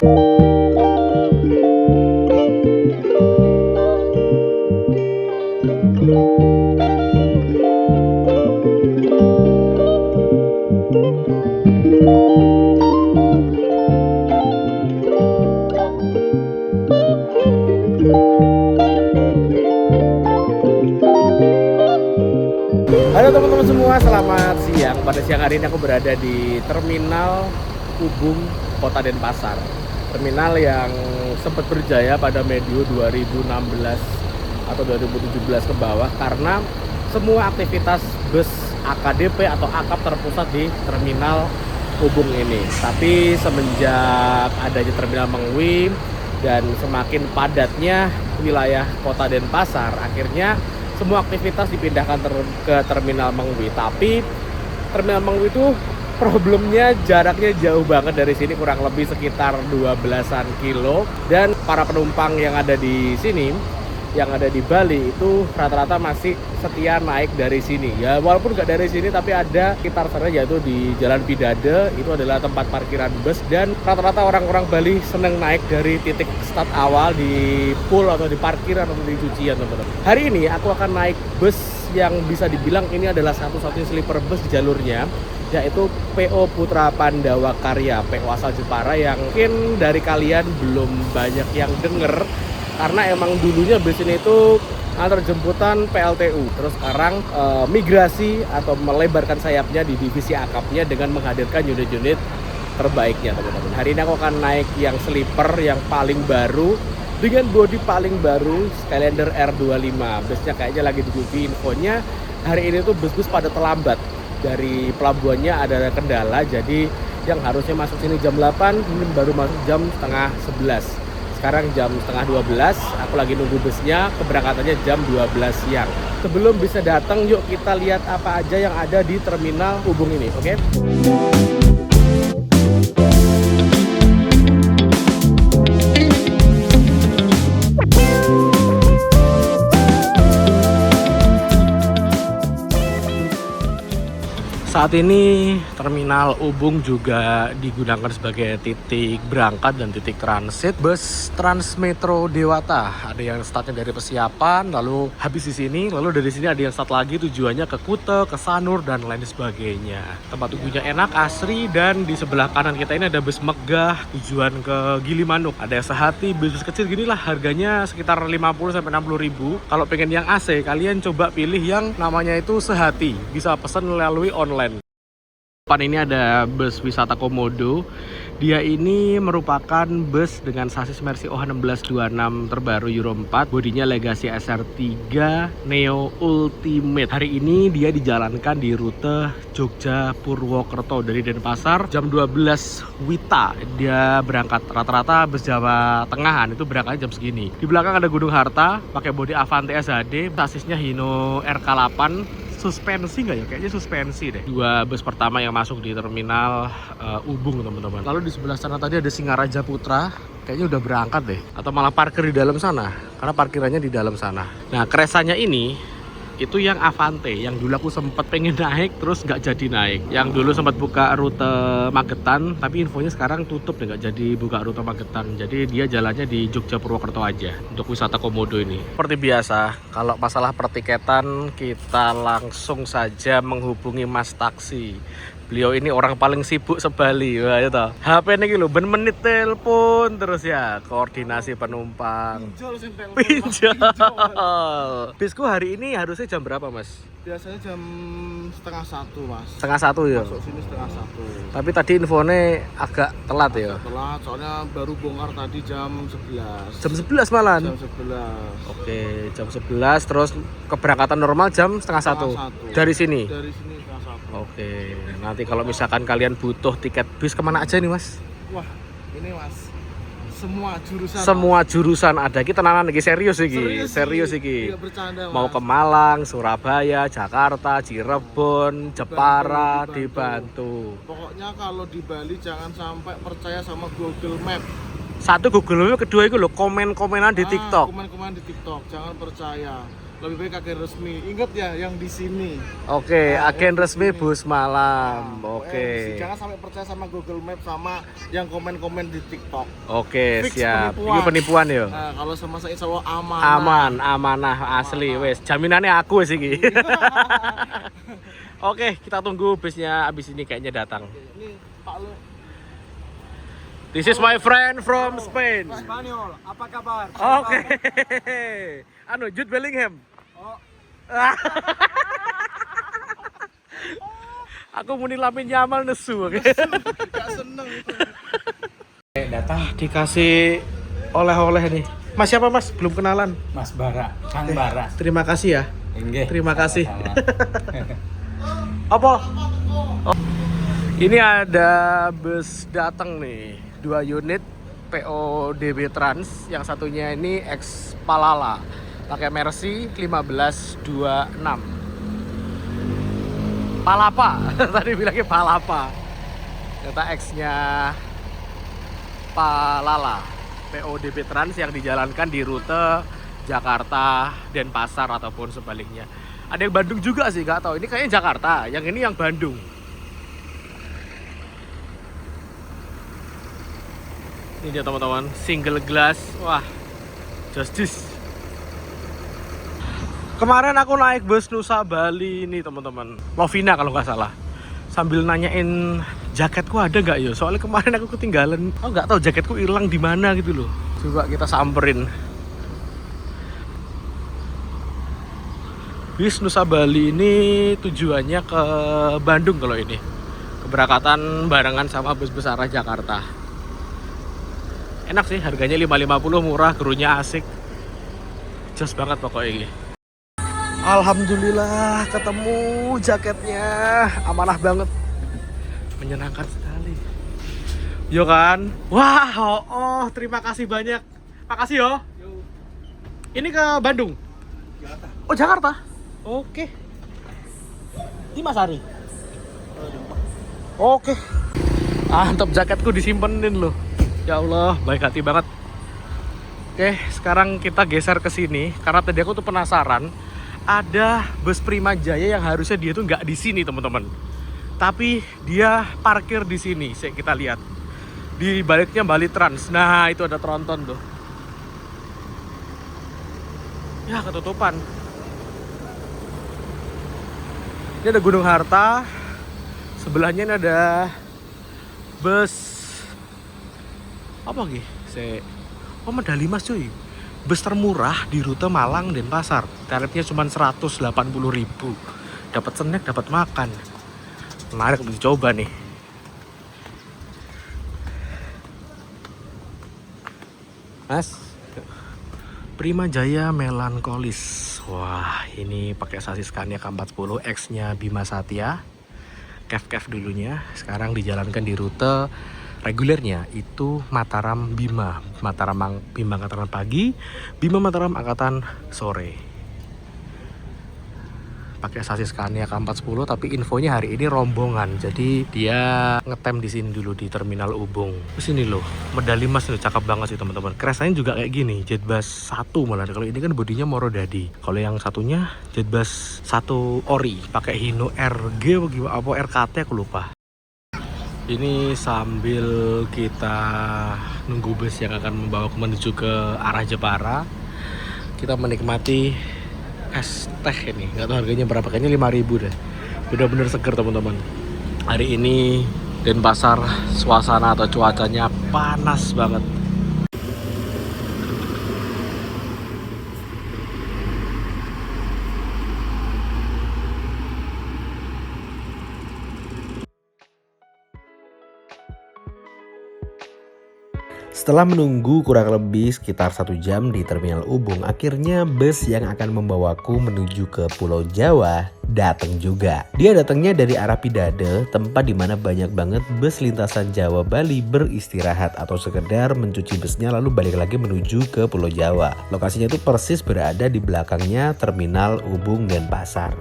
Halo teman-teman semua, selamat siang. Pada siang hari ini aku berada di Terminal Ubung, Kota Denpasar. Terminal yang sempat berjaya pada medio 2016 atau 2017 ke bawah karena semua aktivitas bus AKDP atau akap terpusat di Terminal Ubung ini. Tapi semenjak adanya Terminal Mengwi dan semakin padatnya wilayah Kota Denpasar, akhirnya semua aktivitas dipindahkan ke Terminal Mengwi. Tapi Terminal Mengwi itu problemnya jaraknya jauh banget dari sini, kurang lebih sekitar 12-an kilo. Dan para penumpang yang ada di sini, yang ada di Bali itu rata-rata masih setia naik dari sini. Ya walaupun nggak dari sini, tapi ada sekitar sana, yaitu di Jalan Pidade. Itu adalah tempat parkiran bus, dan rata-rata orang-orang Bali seneng naik dari titik start awal di pool atau di parkiran atau di cucian, teman-teman. Hari ini aku akan naik bus yang bisa dibilang ini adalah satu-satunya sleeper bus di jalurnya, yaitu PO Putra Pandawa Karya, PO asal Jepara, yang mungkin dari kalian belum banyak yang denger karena emang dulunya bus ini itu antar jemputan PLTU. Terus sekarang migrasi atau melebarkan sayapnya di divisi akapnya dengan menghadirkan unit-unit terbaiknya, teman-teman. Hari ini aku akan naik yang sleeper yang paling baru dengan bodi paling baru, Skylander R25. Busnya kayaknya lagi dicuci. Infonya hari ini tuh bus-bus pada terlambat. Dari pelabuhannya ada kendala, jadi yang harusnya masuk sini jam 8 mungkin baru masuk jam setengah 11. Sekarang jam setengah 12, aku lagi nunggu busnya, keberangkatannya jam 12 siang. Sebelum bisa datang, yuk kita lihat apa aja yang ada di Terminal Ubung ini, oke? Saat ini Terminal Ubung juga digunakan sebagai titik berangkat dan titik transit bus Transmetro Dewata. Ada yang startnya dari Persiapan, lalu habis di sini, lalu dari sini ada yang start lagi tujuannya ke Kute, ke Sanur, dan lain sebagainya. Tempat tunggunya enak, asri, dan di sebelah kanan kita ini ada bus megah tujuan ke Gilimanuk. Ada yang sehati, bus kecil gini lah, harganya sekitar 50-60 ribu. Kalau pengen yang AC, kalian coba pilih yang namanya itu sehati, bisa pesan melalui online. Depan ini ada bus wisata Komodo. Dia ini merupakan bus dengan sasis Mercy OH1626 terbaru Euro 4. Bodinya Legacy SR3 Neo Ultimate. Hari ini dia dijalankan di rute Jogja Purwokerto dari Denpasar jam 12 WITA. Dia berangkat, rata-rata bus Jawa Tengahan itu berangkatnya jam segini. Di belakang ada Gunung Harta, pakai bodi Avante SHD, sasisnya Hino RK8. Suspensi nggak ya? Kayaknya suspensi deh. Dua bus pertama yang masuk di Terminal Ubung, teman-teman. Lalu di sebelah sana tadi ada Singaraja Putra. Kayaknya udah berangkat deh. Atau malah parkir di dalam sana. Karena parkirannya di dalam sana. Nah, keresannya ini itu yang Avante, yang dulu aku sempet pengen naik terus nggak jadi naik. Yang dulu sempat buka rute Magetan, tapi infonya sekarang tutup deh, nggak jadi buka rute Magetan. Jadi dia jalannya di Jogja Purwokerto aja untuk wisata Komodo ini. Seperti biasa, kalau masalah pertiketan kita langsung saja menghubungi Mas Taksi. Beliau ini orang paling sibuk sebali. Wah, ya toh. HP ini lho ben menit telepon terus ya, koordinasi penumpang. Pinjol. Bisku hari ini harusnya jam berapa, Mas? Biasanya jam setengah 1, Mas. Setengah 1 ya? Masuk sini setengah 1. Tapi tadi infonya agak telat ya? Telat, soalnya baru bongkar tadi jam 11. Jam 11 malam? Jam 11. Oke, jam 11 terus keberangkatan normal jam setengah 1? Dari sini? Dari sini setengah 1. Oke, nanti kalau misalkan kalian butuh tiket bis kemana aja nih, Mas? Wah, ini Mas, semua jurusan ada. Kita tenanan iki serius iki. Iya, bercanda, Mas. Mau ke Malang, Surabaya, Jakarta, Cirebon, Jepara dibantu. Pokoknya kalau di Bali jangan sampai percaya sama Google Map. Satu Google Map, kedua itu loh komen-komenan di TikTok. Komen-komen di TikTok, jangan percaya. lebih baik agen resmi. Ingat ya yang di sini. Oke, Nah, agen yang di resmi sini. bus malam. Oke. Jangan sampai percaya sama Google Map sama yang komen-komen di TikTok. Oke, Fix siap. penipuan. Ini penipuan ya. Nah, kalau sama saya insya Allah aman. Aman, amanah asli wes. Jaminannya aku wes iki. Oke, kita tunggu busnya abis ini kayaknya datang. Ini Pak Lu. This is my friend from Spain. Spanyol, apa kabar? Oke. Anu, Jude Bellingham. Oh, Aku muni Lamin Yamal nesu. gak seneng itu. Datang Dikasih oleh-oleh nih. Mas siapa Mas? Belum kenalan. Mas Bara, Kang Bara. Terima kasih ya. Enggak. Terima kasih. Apa? Oh. Ini ada bus datang nih, 2 unit PODB Trans, yang satunya ini X Palala, pakai Mercy 1526. Palapa, tadi bilangnya Palapa. Ternyata X-nya Palala, PODB Trans yang dijalankan di rute Jakarta, Denpasar ataupun sebaliknya. Ada yang Bandung juga sih, nggak tahu. Ini kayaknya Jakarta, yang ini yang Bandung. Ini dia teman-teman, single glass. Wah, justice. Kemarin aku naik bus Nusa Bali ini teman-teman, Lovina kalau nggak salah. Sambil nanyain jaketku ada nggak ya? Soalnya kemarin aku ketinggalan. Aku nggak tahu jaketku hilang di mana gitu loh. Coba kita samperin. Bis Nusa Bali ini tujuannya ke Bandung kalau ini. Keberangkatan barengan sama bus-bus arah Jakarta. Enak sih, harganya 550, murah, krunya asik. Jos banget pokoknya ini. Alhamdulillah ketemu jaketnya. Amanah banget. Menyenangkan sekali. Yo kan? Wah, oh, terima kasih banyak. Makasih yo. Ini ke Bandung? Jakarta. Oh, Jakarta? Oke. Di Masari? Oke. Mantap, jaketku disimpenin loh. Ya Allah, baik hati banget. Oke, sekarang kita geser ke sini karena tadi aku tuh penasaran. Ada bus Prima Jaya yang harusnya dia tuh nggak di sini, teman-teman. Tapi dia parkir di sini. Kita lihat. Di baliknya Bali Trans. Nah, itu ada tronton tuh. Ya, ketutupan. Ini ada Gunung Harta. Sebelahnya ini ada bus apa lagi? Oh, Medali Mas cuy. Bus termurah di rute Malang Denpasar. Tarifnya cuma 180.000. Dapat snack, dapat makan. Menarik untuk dicoba nih. Mas, Prima Jaya Melankolis. Wah, ini pakai sasis Scania K40, X-nya Bima Satya. Kev dulunya. Sekarang dijalankan di rute regulernya itu Mataram Bima, Bima Angkatan pagi, Bima Mataram Angkatan sore. Pakai sasis Scania K40, tapi infonya hari ini rombongan. Jadi dia ngetem di sini dulu di Terminal Ubung. Terus ini loh, Medali Mas loh, cakep banget sih teman-teman. Keresannya juga kayak gini, Jetbus 1 malah. Kalau ini kan bodinya Morodadi. Kalau yang satunya Jetbus 1 Ori, pakai Hino RG apa RKT aku lupa. Ini sambil kita nunggu bus yang akan membawa menuju ke arah Jepara, kita menikmati es teh ini. Nggak tahu harganya berapa, kayaknya 5.000 deh. Bener-bener seger teman-teman. Hari ini Denpasar suasana atau cuacanya panas banget. Setelah menunggu kurang lebih sekitar 1 jam di Terminal Ubung, akhirnya bus yang akan membawaku menuju ke Pulau Jawa datang juga. Dia datangnya dari arah Pidade, tempat dimana banyak banget bus lintasan Jawa Bali beristirahat atau sekedar mencuci busnya lalu balik lagi menuju ke Pulau Jawa. Lokasinya itu persis berada di belakangnya Terminal Ubung Denpasar.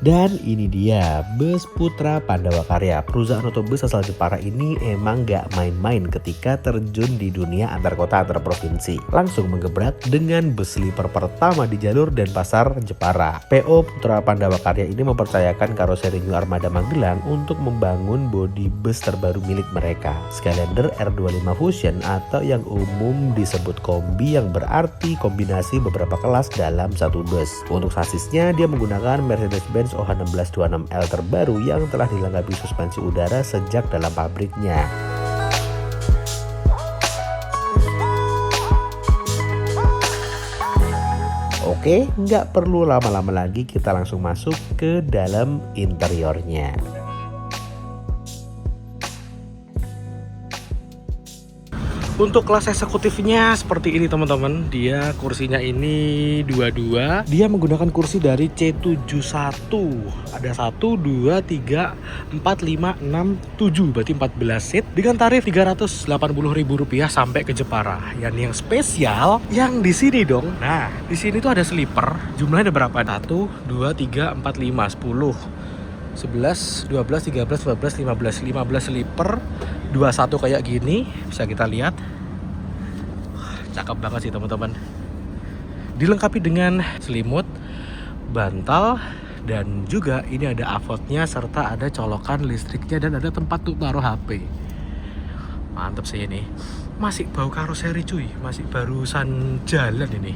Dan ini dia bus Putra Pandawa Karya. Perusahaan otobus asal Jepara ini emang gak main-main ketika terjun di dunia antar kota antar provinsi. Langsung menggebrak dengan bus sleeper pertama di jalur Denpasar, Jepara. PO Putra Pandawa Karya ini mempercayakan karoseri New Armada Magelang untuk membangun bodi bus terbaru milik mereka, Skylander R25 Fusion atau yang umum disebut kombi, yang berarti kombinasi beberapa kelas dalam satu bus. Untuk sasisnya dia menggunakan Mercedes-Benz OH1626L terbaru yang telah dilengkapi suspensi udara sejak dalam pabriknya. Oke, nggak perlu lama-lama lagi, kita langsung masuk ke dalam interiornya. Untuk kelas eksekutifnya seperti ini teman-teman. Dia kursinya ini 22. Dia menggunakan kursi dari C71. Ada 1, 2, 3, 4, 5, 6, 7. Berarti 14 seat. Dengan tarif Rp380.000 sampai ke Jepara. Yang spesial yang di sini dong. Nah, di sini tuh ada sleeper. Jumlahnya ada berapa? 1, 2, 3, 4, 5, 10. 11, 12, 13, 14, 15 sleeper 21 kayak gini, bisa kita lihat. Cakep banget sih teman-teman. Dilengkapi dengan selimut, bantal, dan juga ini ada avotnya serta ada colokan listriknya dan ada tempat untuk taruh HP. Mantap sih ini. Masih bau karoseri cuy, masih barusan jalan ini.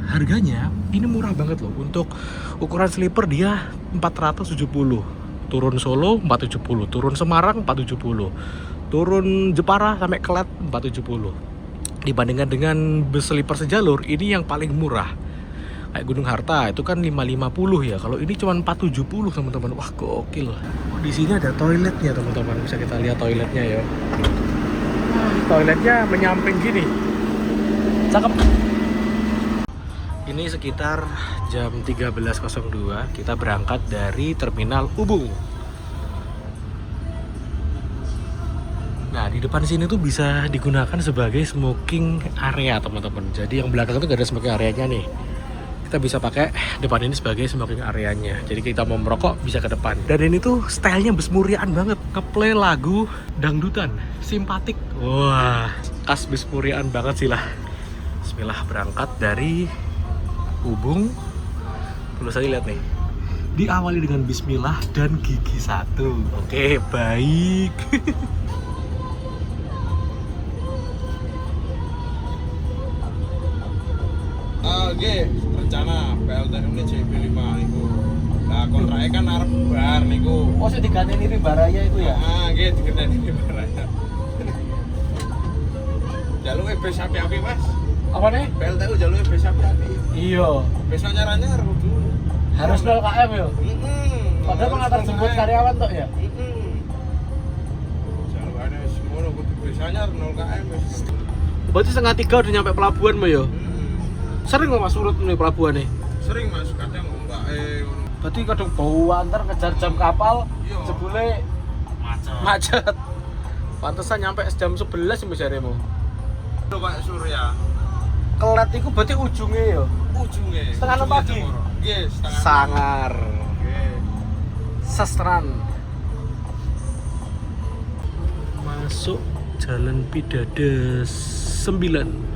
Harganya ini murah banget loh. Untuk ukuran sleeper dia 470. Turun Solo 470, turun Semarang 470, turun Jepara sampai Kelet 470. Dibandingkan dengan bus sleeper sejalur, ini yang paling murah. Kayak Gunung Harta itu kan 550 ya. Kalau ini cuma 470 teman-teman. Wah, gokil. Di sini ada toiletnya teman-teman. Bisa kita lihat toiletnya ya. Toiletnya menyamping gini. Cakep. Ini sekitar jam 13.02 kita berangkat dari Terminal Ubung. Nah, di depan sini tuh bisa digunakan sebagai smoking area teman-teman. Jadi yang belakang itu gak ada smoking areanya nih. Kita bisa pakai depan ini sebagai smoking areanya. Jadi kita mau merokok bisa ke depan. Dan ini tuh stylenya besmuriaan banget. Ngeplay lagu dangdutan, simpatik. Wah, khas besmuriaan banget sih lah. Bismillah, berangkat dari Ubung. Perlu saya lihat nih. Diawali dengan bismillah dan gigi 1. Oke, baik. Oke, rencana PLTM ini JP5 niku. Nah, kontraknya kan arep bar niku. Oh, saya diganteni ini baraya itu ya? Nggih, diganteni ini baraya. Jaluke bis api-api, Mas. Apa nih? PLTU jaluke bis api-api. Iya. Bis nyaranya kudu Harus 0 km ya? Padahal mengantar jemput karyawan tok ya? Jalurane semono kudu bis anyar 0 km. Berarti 2:30 udah nyampe pelabuhan Mbak ya? Sering nggak Mas surut nih pelabuhan nih? Sering Mas, kadang mbake ngono. Berarti kadang bau antar ngejar jam kapal, Iya. jebule macet. Pantesan nyampe jam 11 Mas jaremu. Lho Pak Surya. Kelet itu berarti ujungnya ya? Ujungnya. Setengah 6 pagi? Nggih, setengah. Sangar. Nggih. Sastran. Masuk Jalan Pidades 9.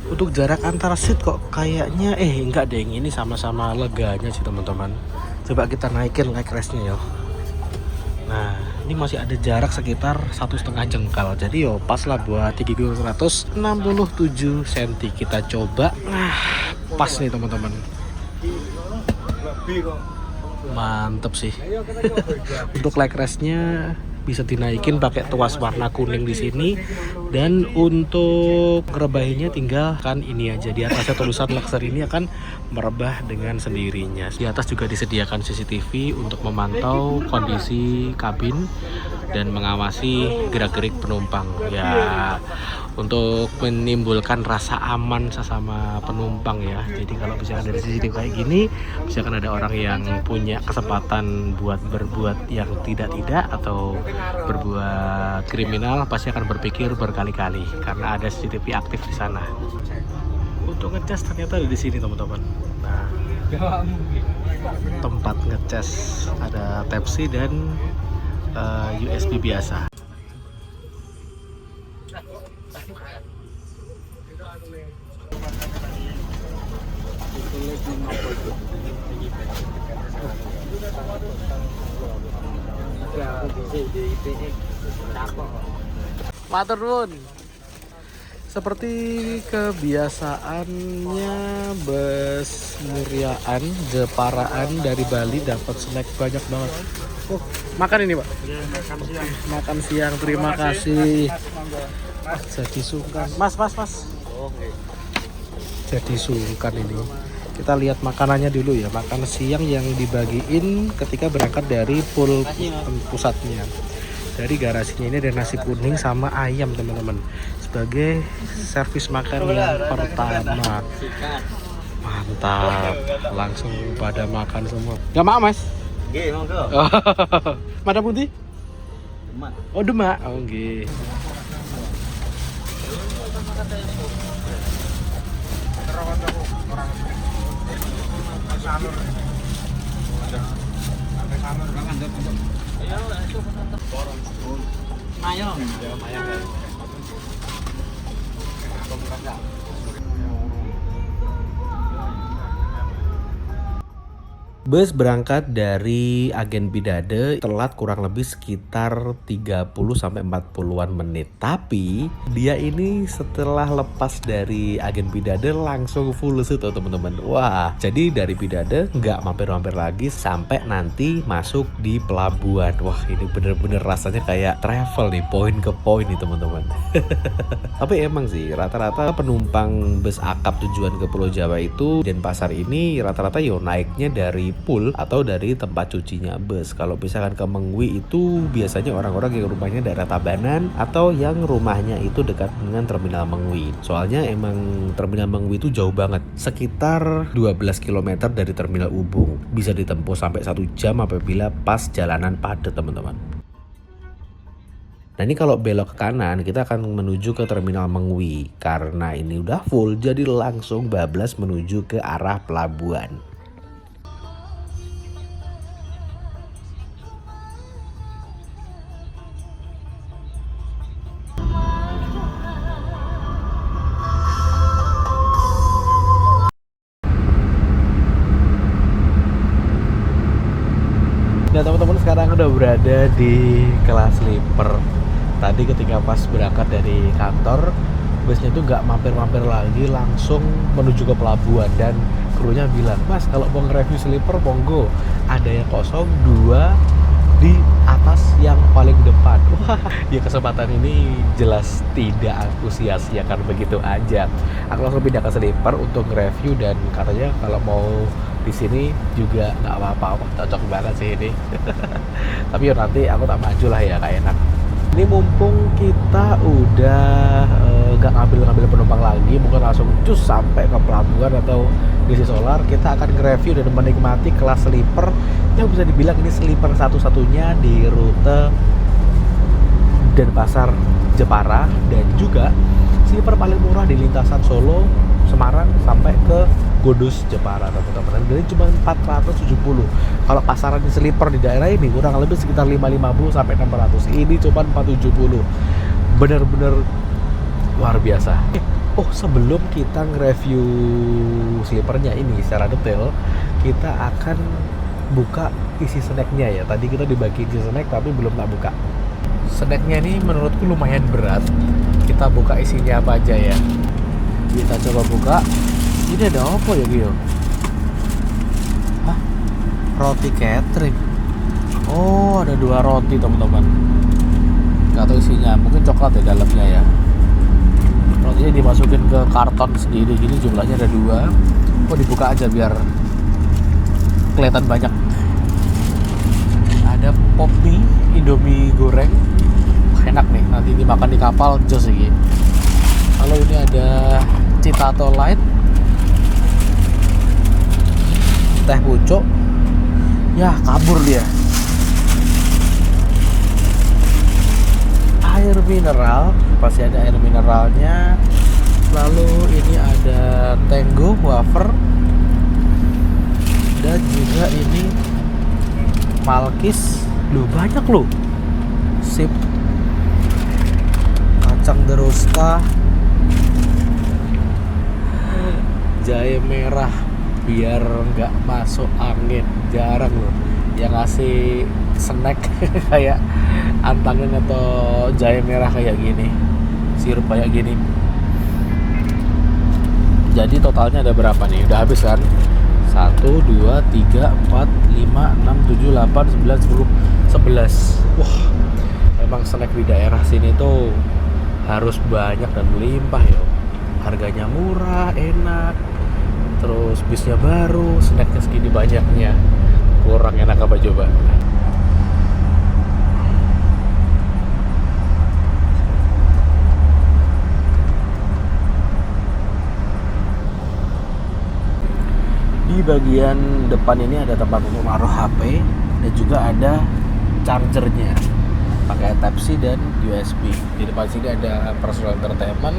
Untuk jarak antara seat kok kayaknya enggak deh, ini sama-sama leganya sih teman-teman. Coba kita naikin leg rest-nya ya. Nah, ini masih ada jarak sekitar 1,5 jengkal. Jadi yo pas lah buat gigi 167 cm. Kita coba. Nah, pas nih teman-teman. Mantep sih. Untuk leg rest-nya bisa dinaikin pakai tuas warna kuning di sini, dan untuk ngerebahinya tinggal kan ini aja, di atasnya tulisan Luxury ini akan merebah dengan sendirinya. Di atas juga disediakan CCTV untuk memantau kondisi kabin dan mengawasi gerak-gerik penumpang ya, untuk menimbulkan rasa aman sesama penumpang ya. Jadi kalau misalkan dari CCTV kayak gini, misalkan ada orang yang punya kesempatan buat berbuat yang tidak atau berbuat kriminal, pasti akan berpikir berkali-kali karena ada CCTV aktif di sana. Untuk ngecas ternyata ada di sini teman-teman. Nah, tempat ngecas ada Type-C dan USB biasa. Matur nuwun. Seperti kebiasaannya bus Muryaan Jeparaan dari Bali dapat snack banyak banget. Oh, makan ini Pak? Makan siang, terima kasih. Jadi sungkan. Mas. Jadi sungkan ini. Kita lihat makanannya dulu ya. Makan siang yang dibagiin ketika berangkat dari pool pusatnya. Dari garasinya ini ada nasi kuning sama ayam teman-teman, sebagai servis makan yang pertama. Mantap, langsung pada makan semua. Gak mau Mas? Nggih, monggo. Mana putih? Demak. Oh Demak, oh nggih. Bus berangkat dari Agen Bidade telat kurang lebih sekitar 30-40-an menit. Tapi dia ini setelah lepas dari Agen Bidade langsung full situ teman-teman. Wah, jadi dari Bidade nggak mampir-mampir lagi sampai nanti masuk di pelabuhan. Wah, ini bener-bener rasanya kayak travel nih, poin ke poin nih teman-teman. Tapi emang sih rata-rata penumpang bus akap tujuan ke Pulau Jawa itu Denpasar ini rata-rata yo naiknya dari pool atau dari tempat cucinya bus. Kalau misalkan ke Mengwi itu biasanya orang-orang yang rumahnya daerah Tabanan atau yang rumahnya itu dekat dengan Terminal Mengwi. Soalnya emang Terminal Mengwi itu jauh banget, sekitar 12 km dari Terminal Ubung. Bisa ditempuh sampai 1 jam apabila pas jalanan padat teman-teman. Nah ini kalau belok ke kanan kita akan menuju ke Terminal Mengwi. Karena ini udah full jadi langsung bablas menuju ke arah pelabuhan. Nah teman-teman, sekarang udah berada di kelas sleeper. Tadi ketika pas berangkat dari kantor, busnya itu nggak mampir-mampir lagi, langsung menuju ke pelabuhan. Dan krunya bilang, Mas kalau mau nge-review sleeper monggo, ada yang kosong 2 di atas yang paling depan. Wah, ya kesempatan ini jelas tidak aku sia-siakan begitu aja. Aku langsung pindah ke sleeper untuk nge-review, dan katanya kalau mau di sini juga nggak apa-apa, cocok banget sih ini. Tapi ya nanti aku tak maju lah ya, kayak enak. Ini mumpung kita udah nggak ngambil penumpang lagi, mungkin langsung cus sampai ke pelabuhan atau Gisi Solar, kita akan nge-review dan menikmati kelas sleeper yang bisa dibilang ini sleeper satu-satunya di rute Denpasar Jepara, dan juga sleeper paling murah di lintasan Solo Semarang sampai ke Godus Jepara teman-teman. Jadi cuma 470. Kalau pasaran sleeper di daerah ini kurang lebih sekitar 550 sampai 600. Ini cuma 470. Bener-bener luar biasa. Oh, sebelum kita nge-review sleepernya ini secara detail, kita akan buka isi snacknya ya. Tadi kita dibagi isi snack tapi belum tak buka. Snacknya ini menurutku lumayan berat. Kita buka isinya apa aja ya. Kita coba buka. Ini ada apa ya Gio? Hah? Roti catering. Oh, ada 2 roti teman-teman. Gak tahu isinya, mungkin coklat ya dalamnya ya. Rotinya dimasukin ke karton sendiri gini, jumlahnya ada 2. Oh, dibuka aja biar kelihatan banyak. Ada pop mie, Indomie goreng. Enak nih, nanti dimakan di kapal jos iki. Lalu ini ada Citato Light, teh pucuk. Ya, kabur dia. Air mineral, pasti ada air mineralnya. Lalu ini ada Tenggo wafer. Dan juga ini Malkis. Loh, banyak loh. Sip. Kacang deruska. Jahe merah biar nggak masuk angin. Jarang loh yang ngasih snack kayak antangin atau jahe merah kayak gini, sirup kayak gini. Jadi totalnya ada berapa nih? Udah habis kan? 1, 2, 3, 4, 5, 6, 7, 8, 9, 10, 11. Wah, emang snack di daerah sini tuh harus banyak dan melimpah ya. Harganya murah, enak. Terus bisnya baru, snacknya segini banyaknya. Kurang enak apa coba? Di bagian depan ini ada tempat untuk naruh HP dan juga ada chargernya pakai Type-C dan USB. Di depan sini ada personal entertainment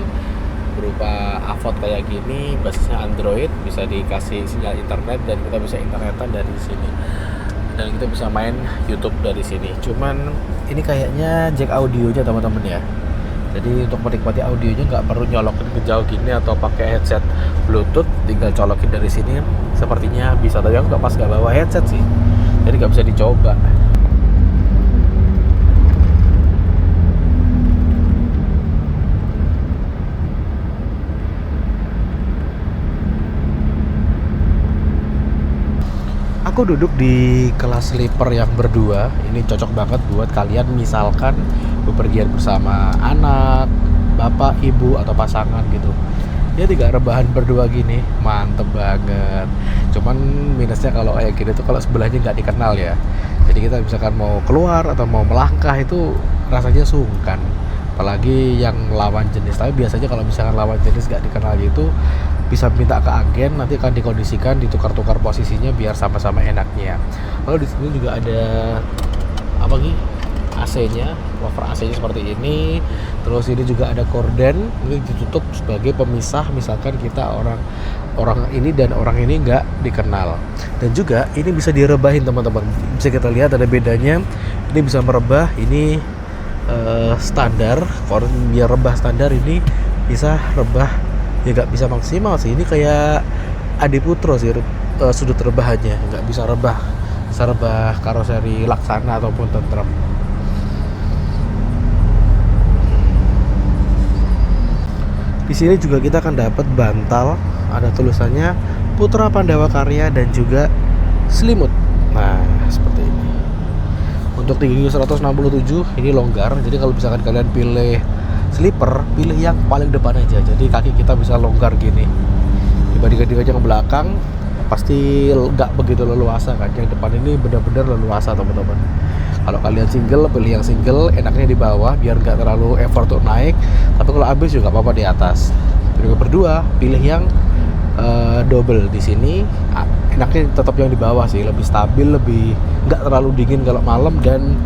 berupa AVOD kayak gini, basisnya Android, bisa dikasih sinyal internet dan kita bisa internetan dari sini. Dan kita bisa main YouTube dari sini. Cuman ini kayaknya jack audionya teman-teman ya. Jadi untuk menikmati audionya nggak perlu nyolokin ke jauh gini atau pakai headset Bluetooth, tinggal colokin dari sini. Sepertinya bisa, tapi aku nggak pas nggak bawa headset sih, jadi nggak bisa dicoba. Aku duduk di kelas sleeper yang berdua. Ini cocok banget buat kalian misalkan bepergian bersama anak, bapak, ibu, atau pasangan gitu. Dia 3 rebahan berdua gini, mantep banget. Cuman minusnya kalau kayak gini tuh kalau sebelahnya nggak dikenal ya. Jadi kita misalkan mau keluar atau mau melangkah itu rasanya sungkan. Apalagi yang lawan jenis. Tapi biasanya kalau misalkan lawan jenis nggak dikenal gitu, bisa minta ke agen, nanti akan dikondisikan, ditukar-tukar posisinya biar sama-sama enaknya. Lalu di sini juga ada apa nih? AC-nya, wafer AC-nya seperti ini. Terus ini juga ada korden, ini ditutup sebagai pemisah misalkan kita orang ini dan orang ini nggak dikenal. Dan juga ini bisa direbahin teman-teman. Bisa kita lihat ada bedanya. Ini bisa merebah, ini standar. Kalau biar rebah standar ini bisa rebah ya nggak bisa maksimal sih. Ini kayak Adiputro sih sudut rebahannya, nggak bisa rebah karoseri Laksana ataupun Tentrem. Di sini juga kita akan dapat bantal, ada tulisannya Putra Pandawa Karya dan juga selimut. Nah, seperti ini. Untuk tinggi 167 ini longgar. Jadi kalau misalkan kalian pilih sleeper, pilih yang paling depan aja. Jadi kaki kita bisa longgar gini. Dibandingkan yang belakang pasti nggak begitu leluasa kan. Yang depan ini benar-benar leluasa teman-teman. Kalau kalian single, pilih yang single, enaknya di bawah biar nggak terlalu effort untuk naik. Tapi kalau habis juga apa-apa di atas. Jadi berdua, pilih yang double di sini. Enaknya tetap yang di bawah sih, lebih stabil, lebih nggak terlalu dingin kalau malam dan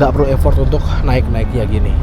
nggak perlu effort untuk naik-naiknya gini.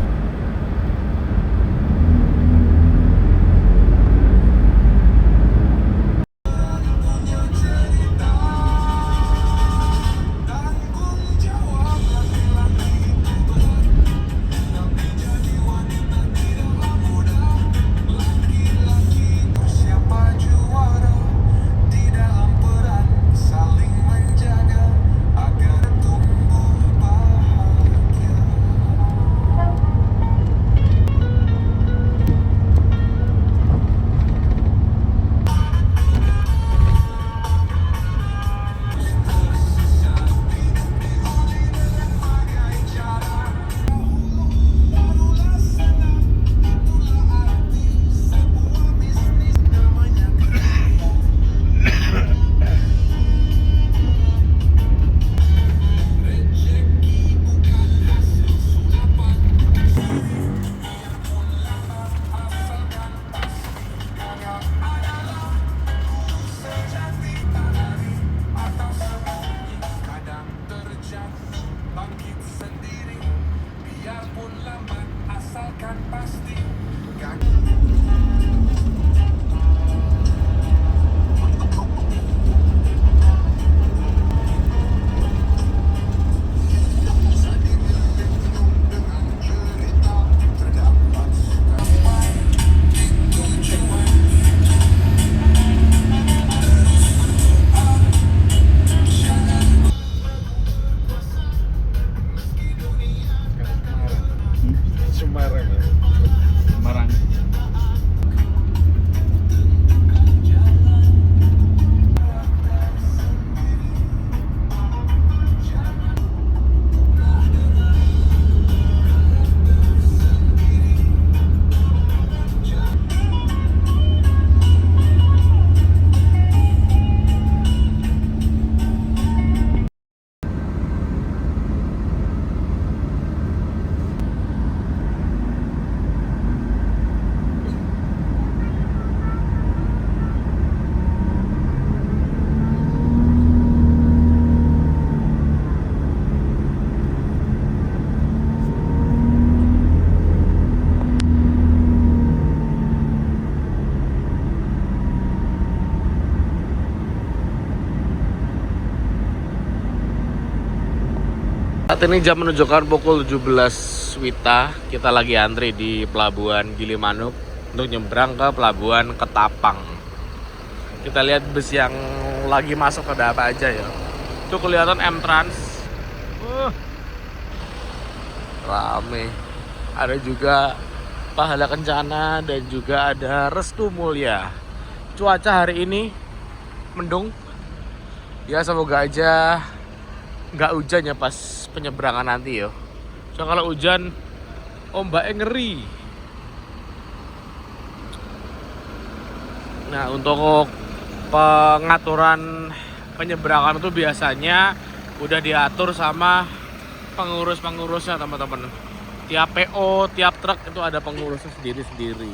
Saat ini jam menunjukkan pukul 17 Wita. Kita lagi antri di Pelabuhan Gilimanuk untuk nyebrang ke Pelabuhan Ketapang. Kita lihat bus yang lagi masuk ada apa aja ya. Itu kelihatan M-Trans. Rame. Ada juga Pahala Kencana dan juga ada Restu Mulia. Cuaca hari ini mendung. Ya semoga aja nggak hujan ya pas penyeberangan nanti yo. So kalau hujan ombaknya ngeri. Nah untuk pengaturan penyeberangan itu biasanya udah diatur sama pengurus-pengurusnya teman-teman. Tiap PO, tiap truk itu ada pengurusnya sendiri-sendiri.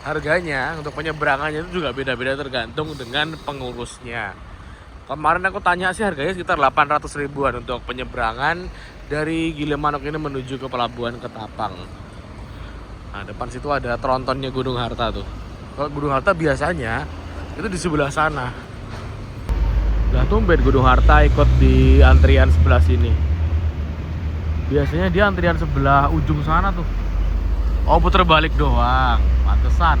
Harganya untuk penyeberangannya itu juga beda-beda tergantung dengan pengurusnya. Kemarin aku tanya sih harganya sekitar 800 ribuan untuk penyeberangan dari Gilimanuk ini menuju ke Pelabuhan Ketapang. Nah depan situ ada trontonnya Gunung Harta tuh. Kalau Gunung Harta biasanya itu di sebelah sana. Nah tumben Gunung Harta ikut di antrian sebelah sini. Biasanya dia antrian sebelah ujung sana tuh. Oh puter balik doang, pantesan.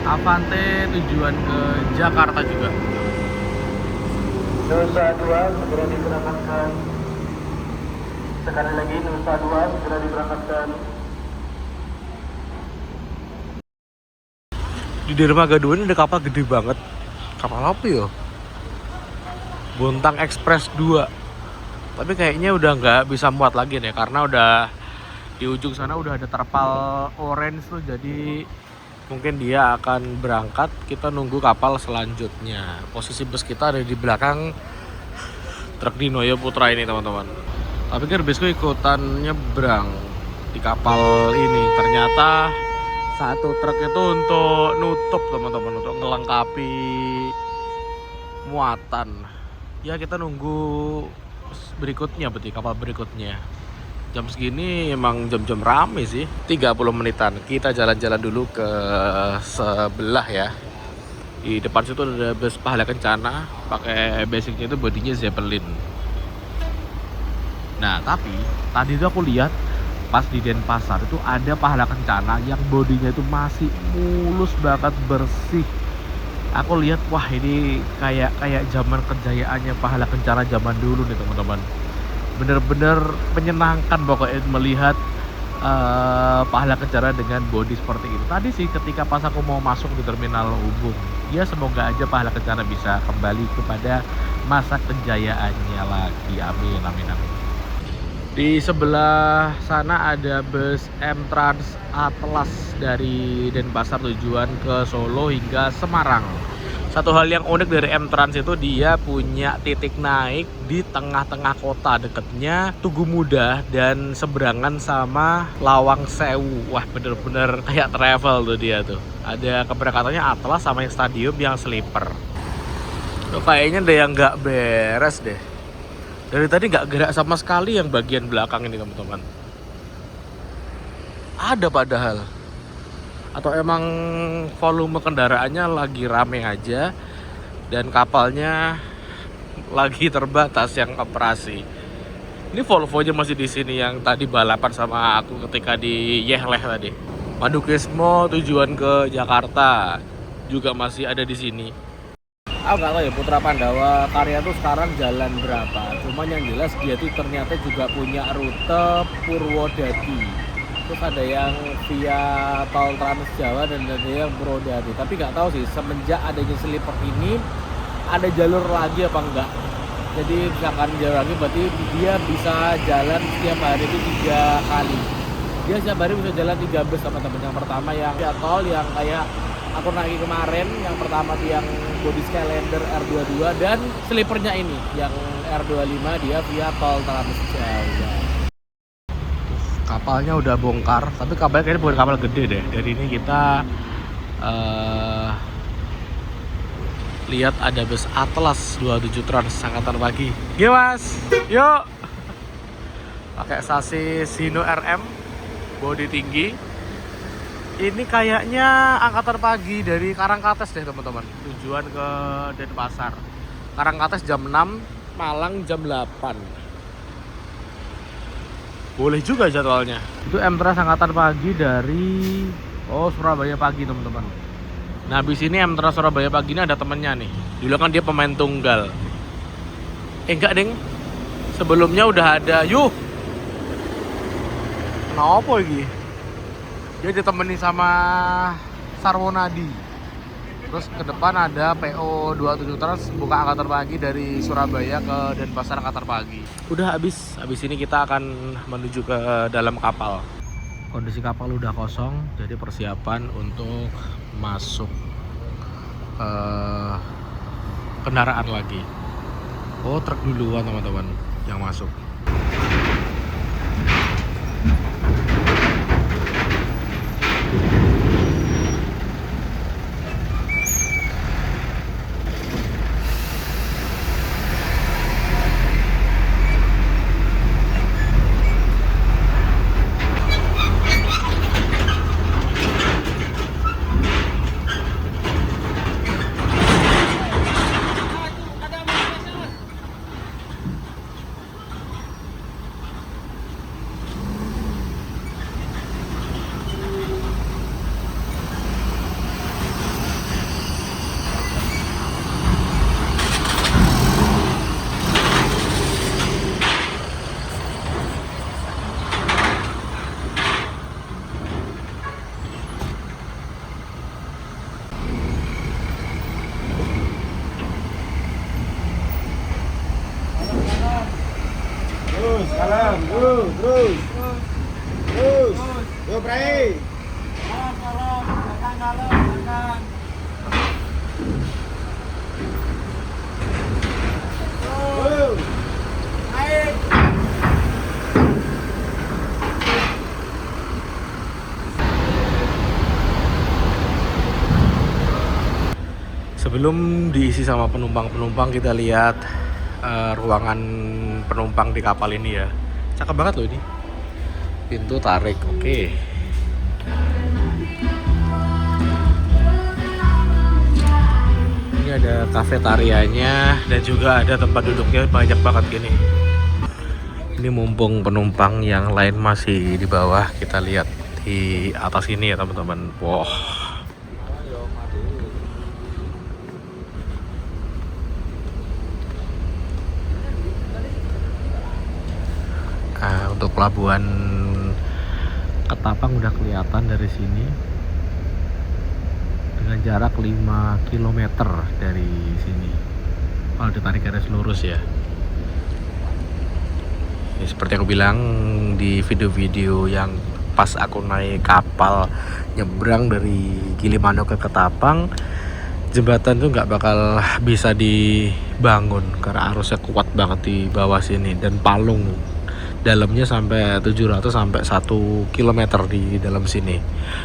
Avante tujuan ke Jakarta juga. Nusa Dua segera diberangkatkan. Sekali lagi Nusa Dua segera diberangkatkan. Di dermaga 2 ini ada kapal gede banget. Kapal apa ya? Bontang Express 2. Tapi kayaknya udah nggak bisa muat lagi nih karena udah di ujung sana udah ada terpal orange tuh, jadi mungkin dia akan berangkat. Kita nunggu kapal selanjutnya. Posisi bus kita ada di belakang truk Dinoyo Putra ini teman-teman. Tapi kan busku ikutan nyebrang di kapal ini. Ternyata satu truk itu untuk nutup teman-teman, untuk melengkapi muatan. Ya kita nunggu berikutnya, berarti kapal berikutnya. Jam segini emang jam-jam rame sih. 30 menitan kita jalan-jalan dulu ke sebelah ya. Di depan situ ada bus Pahala Kencana, pakai basicnya itu bodinya Zeppelin. Nah tapi tadi tuh aku lihat pas di Denpasar itu ada Pahala Kencana yang bodinya itu masih mulus banget, bersih. Aku lihat wah ini kayak zaman kejayaannya Pahala Kencana zaman dulu nih teman-teman. Bener-bener menyenangkan pokoknya melihat Pahala Kencana dengan bodi seperti itu. Tadi sih ketika pas aku mau masuk di terminal Ubung, ya semoga aja Pahala Kencana bisa kembali kepada masa kejayaannya lagi. Amin amin amin. Di sebelah sana ada bus M-Trans Atlas dari Denpasar tujuan ke Solo hingga Semarang. Satu hal yang unik dari M-Trans itu dia punya titik naik di tengah-tengah kota, deketnya Tugu Muda dan seberangan sama Lawang Sewu. Wah bener-bener kayak travel tuh dia tuh. Ada keberangkatannya Atlas sama yang stadium yang sleeper. Tuh kayaknya ada yang nggak beres deh. Dari tadi nggak gerak sama sekali yang bagian belakang ini teman-teman. Ada padahal. Atau emang volume kendaraannya lagi rame aja dan kapalnya lagi terbatas yang operasi. Ini Volvo-nya masih di sini yang tadi balapan sama aku ketika di Yehleh tadi. Madukismo tujuan ke Jakarta juga masih ada di sini. Aku nggak tahu ya Putra Pandawa Karya tuh sekarang jalan berapa. Cuman yang jelas dia tuh ternyata juga punya rute Purwodadi. Terus ada yang via tol Trans Jawa dan ada yang Purwodadi. Tapi nggak tahu sih semenjak adanya sleeper ini ada jalur lagi apa enggak. Jadi misalkan jalur lagi berarti dia bisa jalan setiap hari itu 3 kali. Dia setiap hari bisa jalan 3 bus teman-teman. Yang pertama yang via tol yang kayak aku naik kemarin, yang pertama tuh yang body Skylander R22 dan sleepernya ini yang R25 dia via tol Trans Jawa. Kapalnya udah bongkar, tapi kapalnya kayaknya bukan kapal gede deh. Dari ini kita lihat ada bus Atlas 27 Trans Angkatan Pagi. Yuk mas, yuk. Pakai sasis Hino RM, bodi tinggi. Ini kayaknya angkatan pagi dari Karangkates deh teman-teman. Tujuan ke Denpasar. Karangkates jam 6, Malang jam 8. Boleh juga jadwalnya. Itu M-Trans angkatan pagi dari Surabaya pagi teman-teman. Nah habis ini M-Trans Surabaya pagi ini ada temennya nih. Dulu kan dia pemain tunggal. Enggak deng. Sebelumnya udah ada. Yuh. Kenapa ini? Dia ditemani sama Sarwonadi. Terus ke depan ada PO 27 Trans buka angkatan pagi dari Surabaya ke Denpasar angkatan pagi. Udah habis ini kita akan menuju ke dalam kapal. Kondisi kapal udah kosong, jadi persiapan untuk masuk kendaraan lagi. Oh, truk duluan teman-teman yang masuk. Yo, Bray. Sebelum diisi sama penumpang-penumpang, kita lihat ruangan penumpang di kapal ini ya. Cakep banget loh ini. Pintu tarik, oke. Ini ada kafetarianya dan juga ada tempat duduknya banyak banget gini. Ini mumpung penumpang yang lain masih di bawah, kita lihat di atas ini ya teman-teman. Wow. Nah, untuk pelabuhan Ketapang udah kelihatan dari sini dengan jarak 5 km dari sini kalau ditarik garis lurus ya. Ini seperti aku bilang di video-video yang pas aku naik kapal nyebrang dari Gilimanuk ke Ketapang, jembatan tuh nggak bakal bisa dibangun karena arusnya kuat banget di bawah sini dan palung dalamnya sampai 700 sampai 1 km di dalam sini.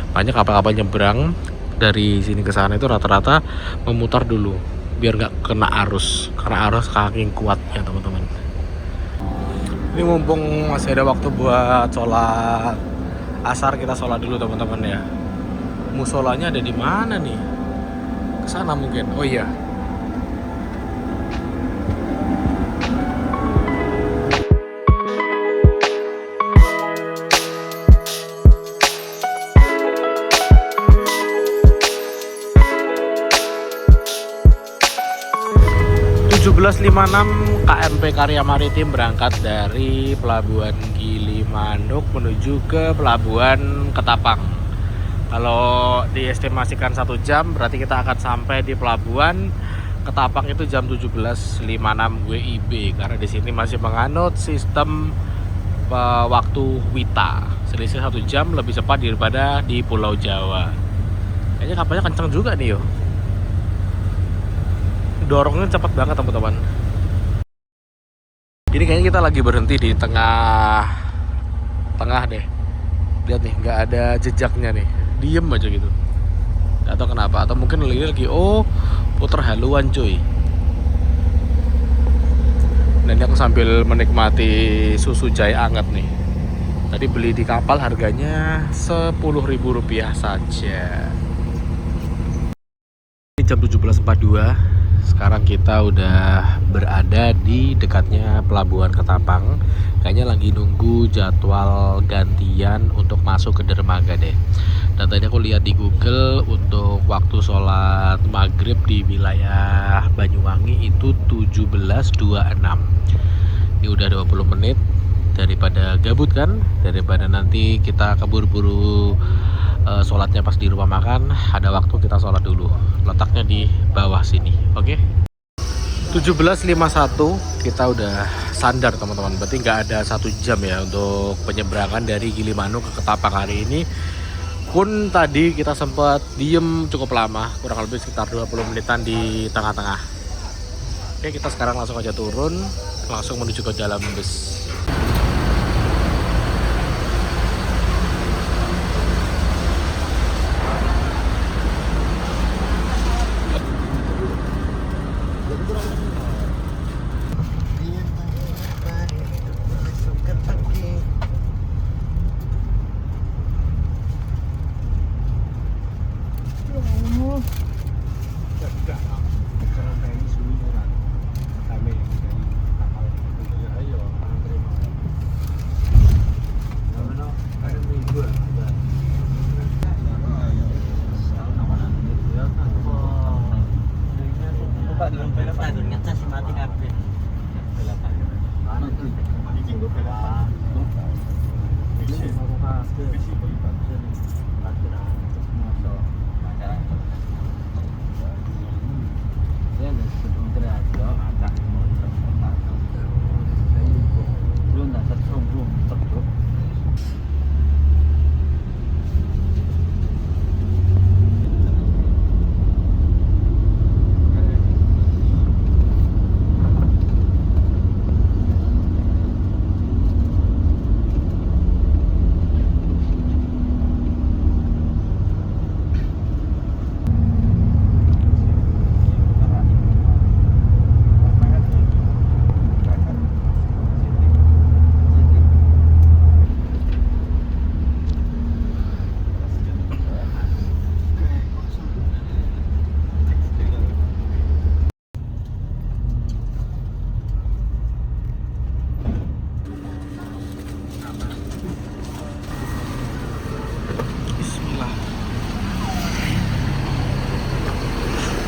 Banyak kapal-kapal nyebrang dari sini ke sana itu rata-rata memutar dulu biar nggak kena arus karena arus saking kuatnya teman-teman. Ini mumpung masih ada waktu buat sholat asar, kita sholat dulu teman-teman ya. Musolanya ada di mana nih? Kesana mungkin. Oh iya. 1756 KMP Karya Maritim berangkat dari Pelabuhan Gilimanuk menuju ke Pelabuhan Ketapang. Kalau diestimasikan 1 jam berarti kita akan sampai di Pelabuhan Ketapang itu jam 17.56 WIB karena di sini masih menganut sistem waktu WITA. Selisih 1 jam lebih cepat daripada di Pulau Jawa. Kayaknya kapalnya kencang juga nih yo. Dorongnya cepat banget teman-teman. Ini kayaknya kita lagi berhenti di tengah deh. Lihat nih, nggak ada jejaknya nih, diem aja gitu. Nggak tahu kenapa, atau mungkin lagi puter haluan cuy. Dan ini aku sambil menikmati susu jahe anget nih. Tadi beli di kapal harganya Rp10.000 saja. Ini jam 17.42. Sekarang kita udah berada di dekatnya Pelabuhan Ketapang. Kayaknya lagi nunggu jadwal gantian untuk masuk ke dermaga deh. Dan tadi aku lihat di Google untuk waktu sholat maghrib di wilayah Banyuwangi itu 17.26. Ini udah 20 menit. Daripada gabut kan, daripada nanti kita keburu-buru sholatnya pas di rumah makan, ada waktu kita sholat dulu. Letaknya di bawah sini, oke? 17.51 kita udah sandar teman-teman. Berarti nggak ada 1 jam ya untuk penyeberangan dari Gilimanuk ke Ketapang hari ini. Pun tadi kita sempat diem cukup lama, kurang lebih sekitar 20 menitan di tengah-tengah. Oke, kita sekarang langsung aja turun, langsung menuju ke dalam bus.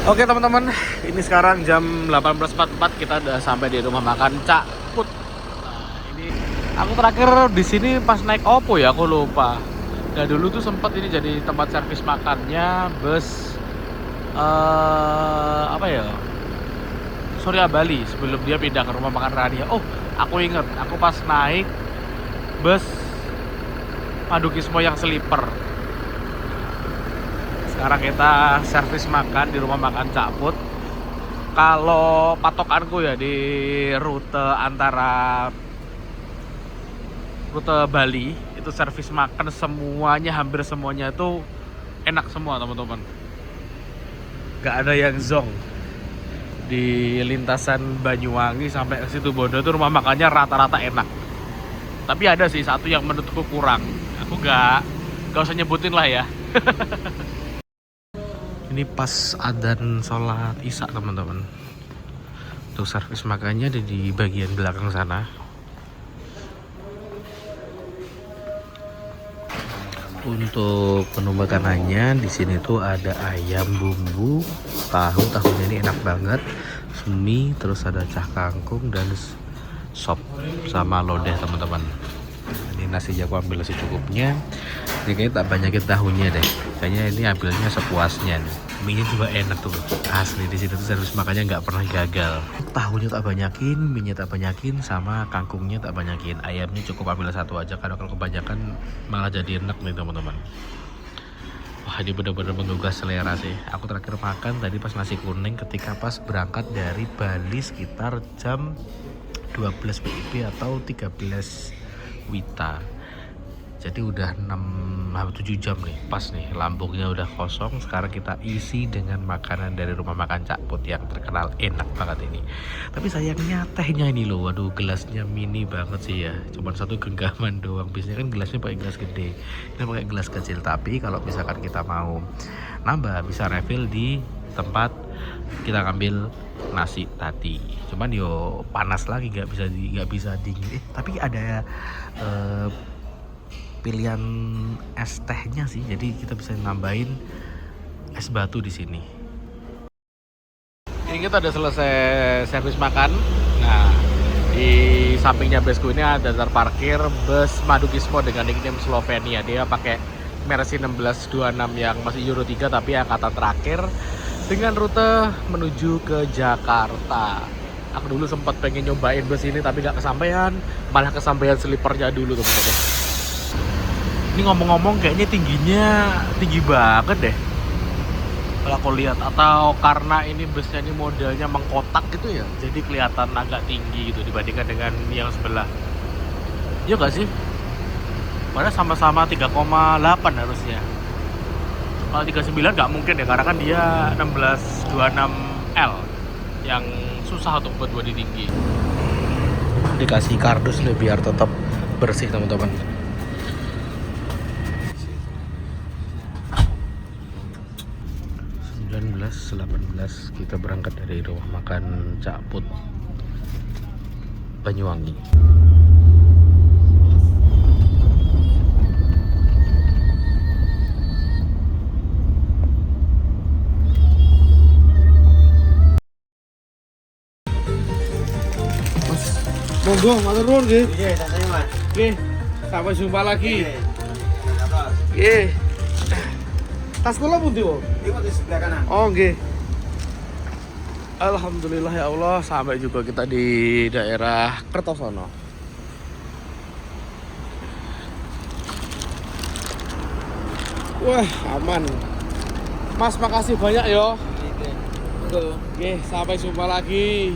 Oke teman-teman, ini sekarang jam 18.44, kita udah sampai di rumah makan Cak Put. Nah, ini aku terakhir di sini pas naik Oppo ya, aku lupa. Nah dulu tuh sempat ini jadi tempat servis makannya bus apa ya? Surya Bali sebelum dia pindah ke rumah makan Rania. Oh, aku inget, aku pas naik bus Madukismo yang sleeper. Sekarang kita servis makan di rumah makan Cak Put. Kalau patokanku ya di rute antara rute Bali itu servis makan semuanya, hampir semuanya itu enak semua teman-teman. Gak ada yang zong. Di lintasan Banyuwangi sampai ke situ Bondo itu rumah makannya rata-rata enak. Tapi ada sih satu yang menurutku kurang. Aku gak usah nyebutin lah ya. Ini pas adzan sholat isya teman-teman. Untuk servis makannya ada di bagian belakang sana. Untuk menu makanannya di sini tuh ada ayam bumbu, tahunya ini enak banget, mie, terus ada cah kangkung dan sop sama lodeh teman-teman. Ini nasinya aku ambil secukupnya. Ini kayaknya tak banyakin tahunya deh. Kayaknya ini ambilnya sepuasnya nih. Mie-nya juga enak tuh. Asli di sini tuh servis makannya nggak pernah gagal. Tahunya tak banyakin, mie-nya tak banyakin, sama kangkungnya tak banyakin. Ayamnya cukup ambil satu aja karena kalau kebanyakan malah jadi enak nih teman-teman. Wah, ini benar-benar menggugah selera sih. Aku terakhir makan tadi pas nasi kuning ketika pas berangkat dari Bali sekitar jam 12 WIB atau 13 WITA. Jadi udah 6 7 jam nih, pas nih, lambungnya udah kosong. Sekarang kita isi dengan makanan dari rumah makan Cak Put yang terkenal enak banget ini. Tapi sayangnya tehnya ini loh, waduh gelasnya mini banget sih ya, cuman 1 genggaman doang. Biasanya kan gelasnya pakai gelas gede, ini pakai gelas kecil. Tapi kalau misalkan kita mau nambah bisa refill di tempat kita ngambil nasi tadi. Cuman yo panas lagi, nggak bisa dingin. Tapi ada pilihan es tehnya sih, jadi kita bisa nambahin es batu di sini. Ini kita udah selesai servis makan. Nah, di sampingnya busku ini ada terparkir bus Madukismo dengan nickname Slovenia. Dia pakai Mercy 1626 yang masih Euro 3 tapi angkatan terakhir dengan rute menuju ke Jakarta. Aku dulu sempat pengen nyobain bus ini tapi nggak kesampaian, malah kesampaian sleepernya dulu teman-teman. Ini ngomong-ngomong kayaknya tinggi banget deh kalau aku lihat, atau karena ini busnya ini modelnya mengkotak gitu ya, jadi kelihatan agak tinggi gitu dibandingkan dengan yang sebelah. Iya gak sih? Padahal sama-sama 3,8 harusnya. Kalau 39 nggak mungkin ya, karena kan dia 1626L yang susah untuk buat bodi tinggi. Dikasih kardus nih biar tetap bersih teman-teman. 18 kita berangkat dari rumah makan Cak Put Banyuwangi. Mas, monggo matur nuwun nggih. Nggih, santai Mas. Nggih, sampai jumpa lagi. Apa? Nggih. Tas kula pundi, Wo? Iku di sebelah kanan. Oh, nggih. Alhamdulillah ya Allah, sampai juga kita di daerah Kertosono. Wah, aman. Mas, makasih banyak yo. Oke, sampai jumpa lagi.